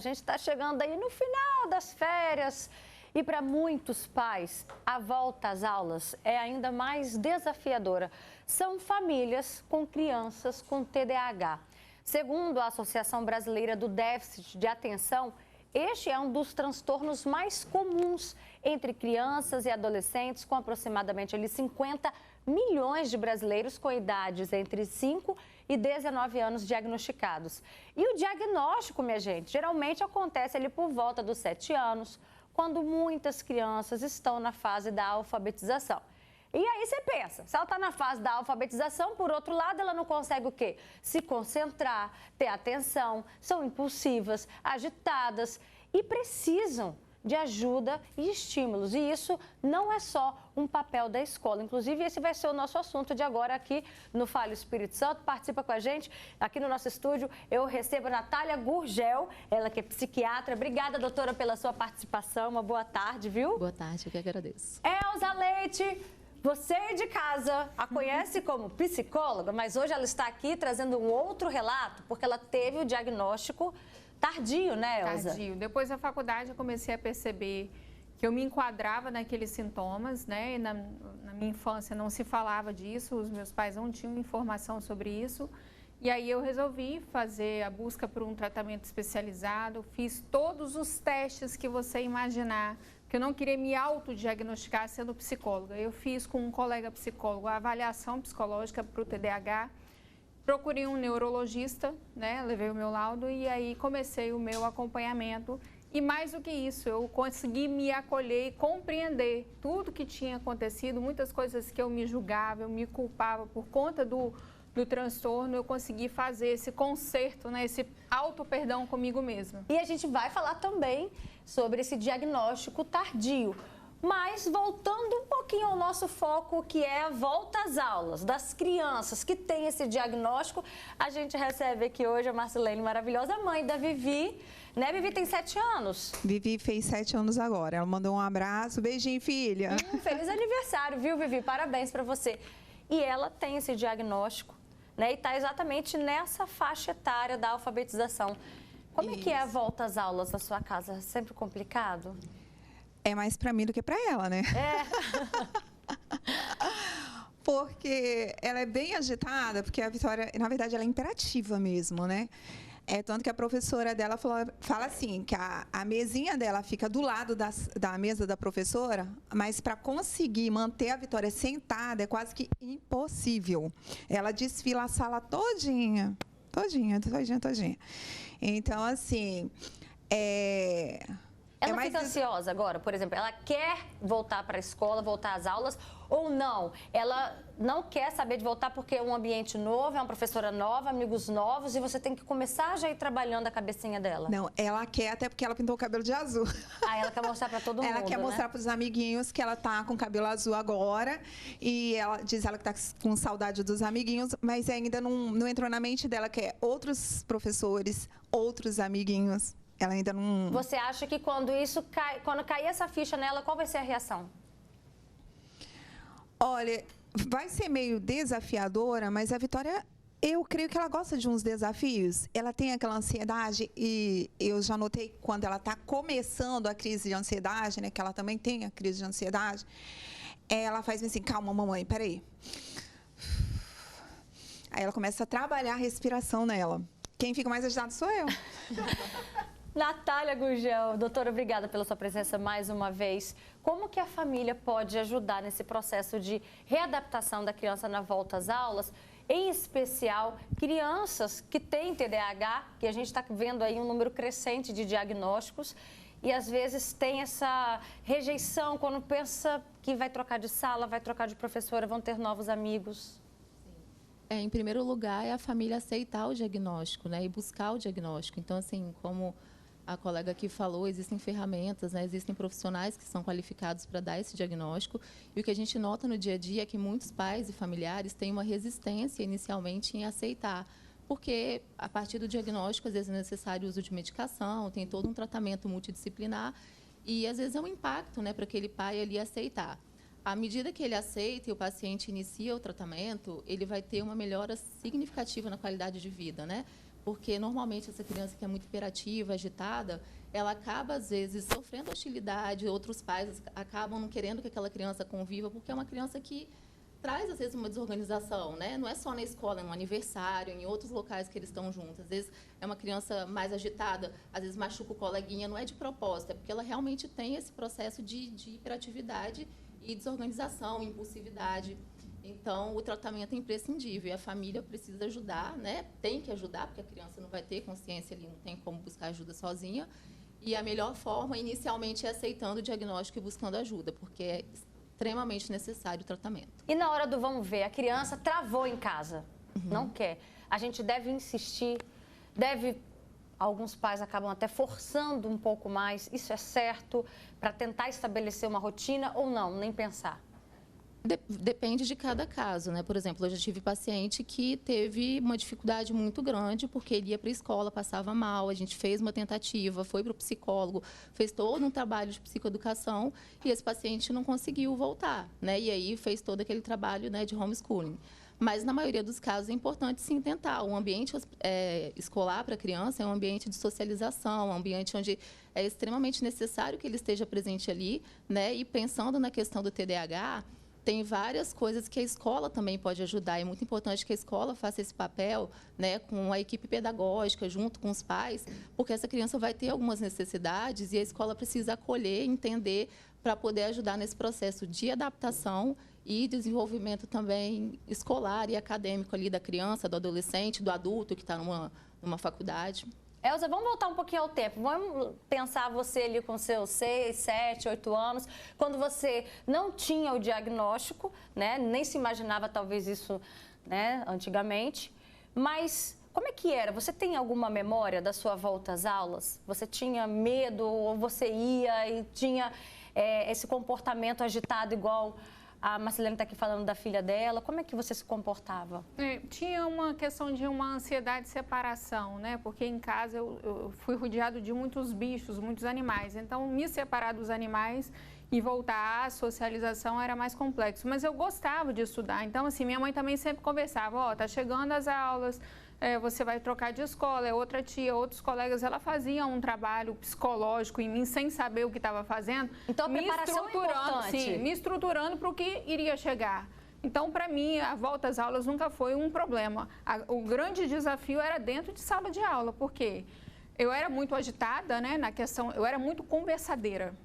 gente está chegando aí no final das férias e para muitos pais, a volta às aulas é ainda mais desafiadora. São famílias com crianças com TDAH. Segundo a Associação Brasileira do Déficit de Atenção, este é um dos transtornos mais comuns entre crianças e adolescentes, com aproximadamente 50 milhões de brasileiros com idades entre 5 e 19 anos diagnosticados. E o diagnóstico, minha gente, geralmente acontece ali por volta dos 7 anos, quando muitas crianças estão na fase da alfabetização. E aí você pensa, se ela está na fase da alfabetização, por outro lado, ela não consegue o quê? Se concentrar, ter atenção, são impulsivas, agitadas e precisam de ajuda e estímulos. E isso não é só um papel da escola. Inclusive, esse vai ser o nosso assunto de agora aqui no Fale Espírito Santo. Participa com a gente aqui no nosso estúdio. Eu recebo a Natália Gurgel, ela que é psiquiatra. Obrigada, doutora, pela sua participação. Uma boa tarde, viu? Boa tarde, eu que agradeço. Elza Leite. Você de casa a conhece como psicóloga, mas hoje ela está aqui trazendo um outro relato, porque ela teve o diagnóstico tardio, né, Elza? Tardio. Depois da faculdade eu comecei a perceber que eu me enquadrava naqueles sintomas, né? E na minha infância não se falava disso, os meus pais não tinham informação sobre isso. E aí eu resolvi fazer a busca por um tratamento especializado, fiz todos os testes que você imaginar, porque eu não queria me autodiagnosticar sendo psicóloga. Eu fiz com um colega psicólogo a avaliação psicológica para o TDAH, procurei um neurologista, né? Levei o meu laudo e aí comecei o meu acompanhamento. E mais do que isso, eu consegui me acolher e compreender tudo que tinha acontecido, muitas coisas que eu me julgava, eu me culpava por conta do transtorno, eu consegui fazer esse conserto, né, esse auto-perdão comigo mesma. E a gente vai falar também sobre esse diagnóstico tardio. Mas voltando um pouquinho ao nosso foco, que é a volta às aulas das crianças que têm esse diagnóstico, a gente recebe aqui hoje a Marcelene maravilhosa, mãe da Vivi, né? Vivi tem 7 anos. Vivi fez 7 anos agora. Ela mandou um abraço, beijinho, filha. Feliz aniversário, viu, Vivi? Parabéns para você. E ela tem esse diagnóstico, né? E está exatamente nessa faixa etária da alfabetização. Como é que é a volta às aulas na sua casa? É sempre complicado? É mais para mim do que para ela, né? É. Porque ela é bem agitada, porque a Vitória, na verdade, ela é imperativa mesmo, né? É tanto que a professora dela fala assim, que a mesinha dela fica do lado da mesa da professora, mas para conseguir manter a Vitória sentada é quase que impossível. Ela desfila a sala todinha. Então, assim, Ela fica ansiosa agora, por exemplo, ela quer voltar para a escola, voltar às aulas ou não? Ela não quer saber de voltar porque é um ambiente novo, é uma professora nova, amigos novos e você tem que começar já a ir trabalhando a cabecinha dela. Não, ela quer até porque ela pintou o cabelo de azul. Ah, ela quer mostrar para todo mundo, Ela quer mostrar para os amiguinhos que ela tá com cabelo azul agora e ela diz ela que tá com saudade dos amiguinhos, mas ainda não entrou na mente dela que é outros professores, outros amiguinhos. Ela ainda não... Você acha que quando cair essa ficha nela, qual vai ser a reação? Olha, vai ser meio desafiadora, mas a Vitória, eu creio que ela gosta de uns desafios. Ela tem aquela ansiedade e eu já notei que quando ela está começando a crise de ansiedade, né, que ela também tem a crise de ansiedade, ela faz assim, calma, mamãe, peraí. Aí ela começa a trabalhar a respiração nela. Quem fica mais agitado sou eu. Natália Gurgel, doutora, obrigada pela sua presença mais uma vez. Como que a família pode ajudar nesse processo de readaptação da criança na volta às aulas, em especial crianças que têm TDAH, que a gente está vendo aí um número crescente de diagnósticos e às vezes tem essa rejeição quando pensa que vai trocar de sala, vai trocar de professora, vão ter novos amigos? Em primeiro lugar, é a família aceitar o diagnóstico, né, e buscar o diagnóstico. Então, assim, como a colega aqui falou, existem ferramentas, né, existem profissionais que são qualificados para dar esse diagnóstico. E o que a gente nota no dia a dia é que muitos pais e familiares têm uma resistência inicialmente em aceitar, porque a partir do diagnóstico, às vezes é necessário o uso de medicação, tem todo um tratamento multidisciplinar e às vezes é um impacto, né, para aquele pai ali aceitar. À medida que ele aceita e o paciente inicia o tratamento, ele vai ter uma melhora significativa na qualidade de vida, né? porque normalmente essa criança que é muito hiperativa, agitada, ela acaba, às vezes, sofrendo hostilidade, outros pais acabam não querendo que aquela criança conviva, porque é uma criança que traz, às vezes, uma desorganização, né? Não é só na escola, é no aniversário, em outros locais que eles estão juntos. Às vezes é uma criança mais agitada, às vezes machuca o coleguinha, não é de propósito, é porque ela realmente tem esse processo de hiperatividade e desorganização, impulsividade. Então, o tratamento é imprescindível e a família precisa ajudar, né? Tem que ajudar, porque a criança não vai ter consciência ali, não tem como buscar ajuda sozinha. E a melhor forma, inicialmente, é aceitando o diagnóstico e buscando ajuda, porque é extremamente necessário o tratamento. E na hora do vamos ver, a criança travou em casa, não quer. A gente deve insistir, alguns pais acabam até forçando um pouco mais, isso é certo, para tentar estabelecer uma rotina ou não, nem pensar? Depende de cada caso, né? Por exemplo, eu já tive paciente que teve uma dificuldade muito grande porque ele ia para a escola, passava mal, a gente fez uma tentativa, foi para o psicólogo, fez todo um trabalho de psicoeducação e esse paciente não conseguiu voltar, né? E aí fez todo aquele trabalho, né, de homeschooling. Mas, na maioria dos casos, é importante, sim, tentar. O ambiente escolar para a criança é um ambiente de socialização, um ambiente onde é extremamente necessário que ele esteja presente ali, né? E pensando na questão do TDAH, tem várias coisas que a escola também pode ajudar. É muito importante que a escola faça esse papel, né, com a equipe pedagógica, junto com os pais, porque essa criança vai ter algumas necessidades e a escola precisa acolher, entender, para poder ajudar nesse processo de adaptação e desenvolvimento também escolar e acadêmico ali da criança, do adolescente, do adulto que está numa faculdade. Elza, vamos voltar um pouquinho ao tempo. Vamos pensar você ali com seus 6, 7, 8 anos, quando você não tinha o diagnóstico, né? Nem se imaginava talvez isso, né, antigamente. Mas como é que era? Você tem alguma memória da sua volta às aulas? Você tinha medo ou você ia e tinha esse comportamento agitado igual a Marcilene está aqui falando da filha dela? Como é que você se comportava? Tinha uma questão de uma ansiedade de separação, né? Porque em casa eu fui rodeado de muitos bichos, muitos animais. Então, me separar dos animais e voltar à socialização era mais complexo. Mas eu gostava de estudar. Então, assim, minha mãe também sempre conversava, tá chegando as aulas, você vai trocar de escola, outra tia, outros colegas, ela fazia um trabalho psicológico em mim, sem saber o que estava fazendo. Então, a preparação é importante. Sim, me estruturando para o que iria chegar. Então, para mim, a volta às aulas nunca foi um problema. O grande desafio era dentro de sala de aula, porque eu era muito agitada, né, na questão, eu era muito conversadeira.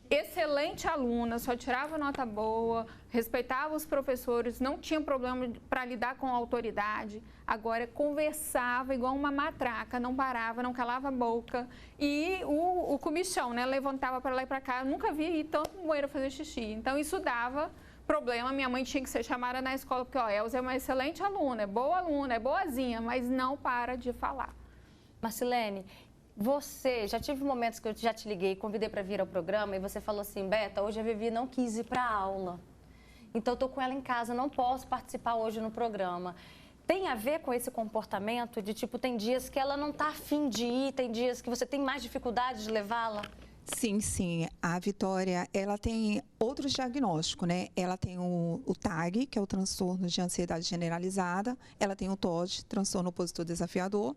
Excelente aluna, só tirava nota boa, respeitava os professores, não tinha problema para lidar com a autoridade. Agora, conversava igual uma matraca, não parava, não calava a boca. E o comichão, né, levantava para lá e para cá. Eu nunca vi ir tanto no banheiro fazer xixi. Então, isso dava problema. Minha mãe tinha que ser chamada na escola, porque, Elza é uma excelente aluna, é boazinha, mas não para de falar. Marcilene, você, já tive momentos que eu já te liguei, convidei para vir ao programa e você falou assim, Beta, hoje a Vivi não quis ir para a aula. Então, eu estou com ela em casa, não posso participar hoje no programa. Tem a ver com esse comportamento de, tipo, tem dias que ela não está afim de ir, tem dias que você tem mais dificuldade de levá-la? Sim, sim. A Vitória, ela tem outros diagnósticos, né? Ela tem o TAG, que é o transtorno de ansiedade generalizada. Ela tem o TOD, transtorno opositor desafiador.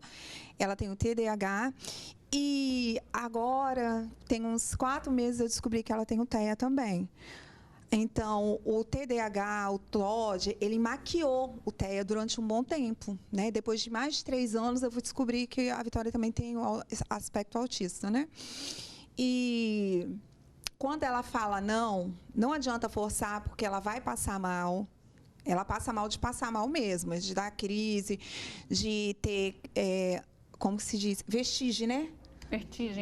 Ela tem o TDAH. E agora, tem uns 4 meses, eu descobri que ela tem o TEA também. Então, o TDAH, o TOD, ele maquiou o TEA durante um bom tempo, né? Depois de mais de 3 anos, eu fui descobrir que a Vitória também tem o aspecto autista, né? E quando ela fala não adianta forçar, porque ela vai passar mal. Ela passa mal de passar mal mesmo, de dar crise, de ter, como se diz, vestígio, né?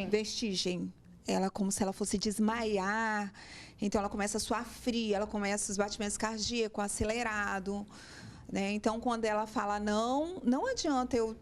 Vestígio. Ela como se ela fosse desmaiar. Então, ela começa a suar fria, ela começa os batimentos cardíacos acelerados, né? Então, quando ela fala não adianta eu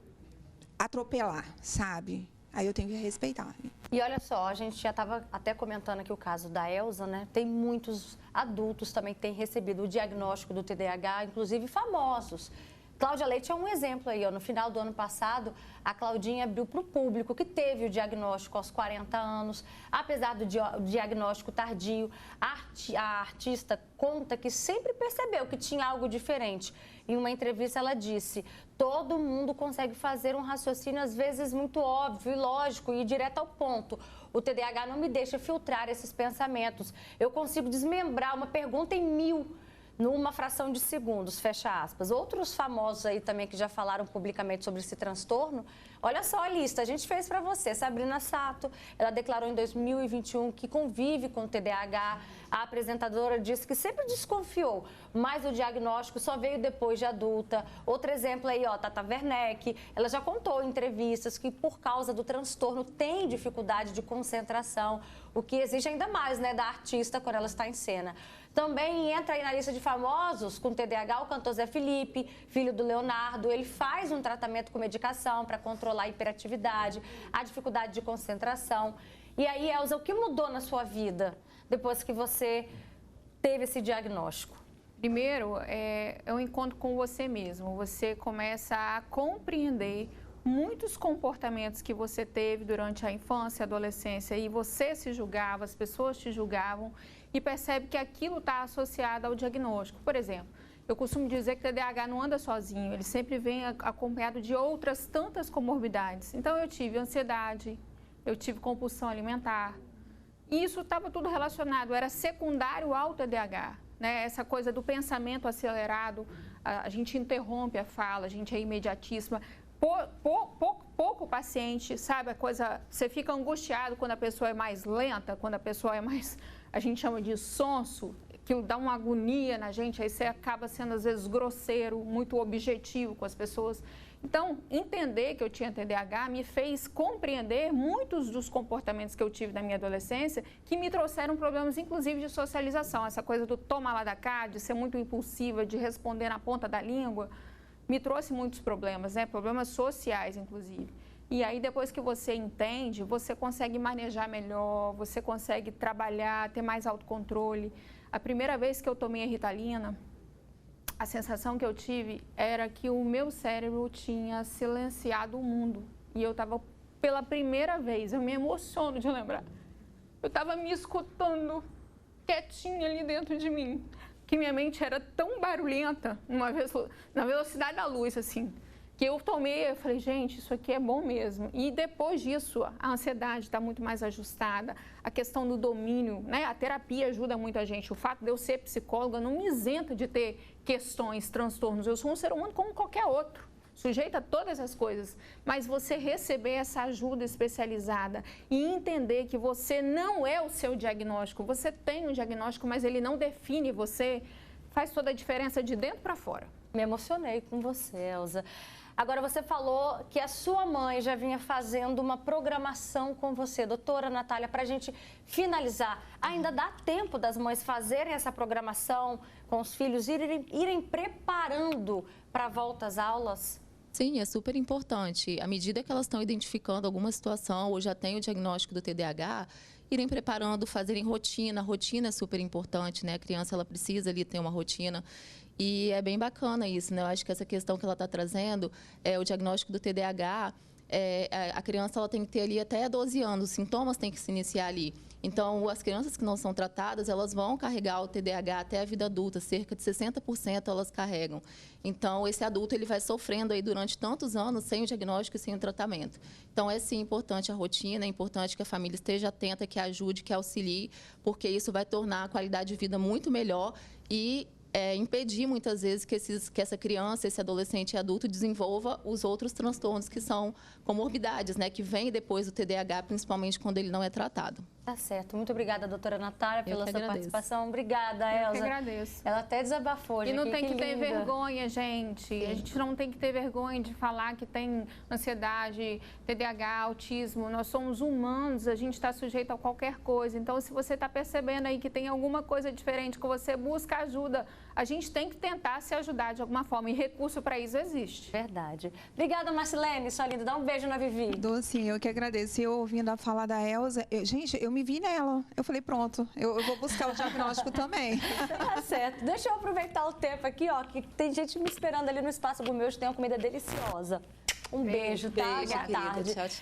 atropelar, sabe? Aí eu tenho que respeitar. E olha só, a gente já estava até comentando aqui o caso da Elza, né? Tem muitos adultos também que têm recebido o diagnóstico do TDAH, inclusive famosos. Cláudia Leite é um exemplo aí, ó. No final do ano passado, a Claudinha abriu para o público que teve o diagnóstico aos 40 anos. Apesar do diagnóstico tardio, a artista conta que sempre percebeu que tinha algo diferente. Em uma entrevista, ela disse, todo mundo consegue fazer um raciocínio, às vezes, muito óbvio e lógico e direto ao ponto. O TDAH não me deixa filtrar esses pensamentos. Eu consigo desmembrar uma pergunta em 1000 numa fração de segundos, fecha aspas. Outros famosos aí também que já falaram publicamente sobre esse transtorno, olha só a lista, a gente fez para você. Sabrina Sato, ela declarou em 2021 que convive com TDAH. A apresentadora disse que sempre desconfiou, mas o diagnóstico só veio depois de adulta. Outro exemplo aí, ó, Tata Werneck, ela já contou em entrevistas que por causa do transtorno tem dificuldade de concentração, o que exige ainda mais, né, da artista quando ela está em cena. Também entra aí na lista de famosos com TDAH o cantor Zé Felipe, filho do Leonardo. Ele faz um tratamento com medicação para controlar a hiperatividade, a dificuldade de concentração. E aí, Elza, o que mudou na sua vida depois que você teve esse diagnóstico? Primeiro, é um encontro com você mesmo. Você começa a compreender muitos comportamentos que você teve durante a infância e adolescência e você se julgava, as pessoas te julgavam e percebe que aquilo está associado ao diagnóstico. Por exemplo, eu costumo dizer que o TDAH não anda sozinho, ele sempre vem acompanhado de outras tantas comorbidades. Então, eu tive ansiedade, eu tive compulsão alimentar. E isso estava tudo relacionado, era secundário ao TDAH. Né? Essa coisa do pensamento acelerado, a gente interrompe a fala, a gente é imediatíssima. Pouco paciente, sabe? A coisa, você fica angustiado quando a pessoa é mais lenta, quando a pessoa é mais, a gente chama de sonso, que dá uma agonia na gente, aí você acaba sendo às vezes grosseiro, muito objetivo com as pessoas. Então, entender que eu tinha TDAH me fez compreender muitos dos comportamentos que eu tive na minha adolescência que me trouxeram problemas, inclusive, de socialização. Essa coisa do toma lá da cá, de ser muito impulsiva, de responder na ponta da língua, me trouxe muitos problemas, né? Problemas sociais, inclusive. E aí, depois que você entende, você consegue manejar melhor, você consegue trabalhar, ter mais autocontrole. A primeira vez que eu tomei a Ritalina, a sensação que eu tive era que o meu cérebro tinha silenciado o mundo. E eu estava, pela primeira vez, eu me emociono de lembrar, eu estava me escutando quietinha ali dentro de mim, que minha mente era tão barulhenta, na velocidade da luz, assim, que eu tomei, eu falei, gente, isso aqui é bom mesmo. E depois disso, a ansiedade está muito mais ajustada, a questão do domínio, né? A terapia ajuda muito a gente. O fato de eu ser psicóloga não me isenta de ter questões, transtornos. Eu sou um ser humano como qualquer outro, sujeito a todas as coisas. Mas você receber essa ajuda especializada e entender que você não é o seu diagnóstico, você tem um diagnóstico, mas ele não define você, faz toda a diferença de dentro para fora. Me emocionei com você, Elza. Agora, você falou que a sua mãe já vinha fazendo uma programação com você. Doutora Natália, para a gente finalizar, ainda dá tempo das mães fazerem essa programação com os filhos, irem preparando para a volta às aulas? Sim, é super importante. À medida que elas estão identificando alguma situação ou já têm o diagnóstico do TDAH, irem preparando, fazerem rotina. A rotina é super importante, né? A criança, ela precisa ali ter uma rotina. E é bem bacana isso, né? Eu acho que essa questão que ela está trazendo, o diagnóstico do TDAH, a criança ela tem que ter ali até 12 anos, os sintomas têm que se iniciar ali. Então, as crianças que não são tratadas, elas vão carregar o TDAH até a vida adulta, cerca de 60% elas carregam. Então, esse adulto ele vai sofrendo aí durante tantos anos sem o diagnóstico e sem o tratamento. Então, é sim importante a rotina, é importante que a família esteja atenta, que ajude, que auxilie, porque isso vai tornar a qualidade de vida muito melhor e impedir muitas vezes que essa criança, esse adolescente e adulto desenvolva os outros transtornos que são comorbidades, né? Que vêm depois do TDAH, principalmente quando ele não é tratado. Tá certo. Muito obrigada, doutora Natália, pela sua participação. Obrigada, Elza. Eu que agradeço. Ela até desabafou. E não tem que ter vergonha, gente. Sim. A gente não tem que ter vergonha de falar que tem ansiedade, TDAH, autismo. Nós somos humanos, a gente está sujeito a qualquer coisa. Então, se você está percebendo aí que tem alguma coisa diferente, que você busca ajuda, a gente tem que tentar se ajudar de alguma forma. E recurso para isso existe. Verdade. Obrigada, Marcilene, sua linda. Dá um beijo na Vivi. Sim, eu que agradeço. Eu ouvindo a fala da Elza, gente, eu me vi nela. Eu falei, pronto, eu vou buscar o diagnóstico também. Tá certo. Deixa eu aproveitar o tempo aqui, ó, que tem gente me esperando ali no Espaço Gourmet. Hoje tem uma comida deliciosa. Um beijo, tá? Beijo, boa tarde. Tchau, tchau.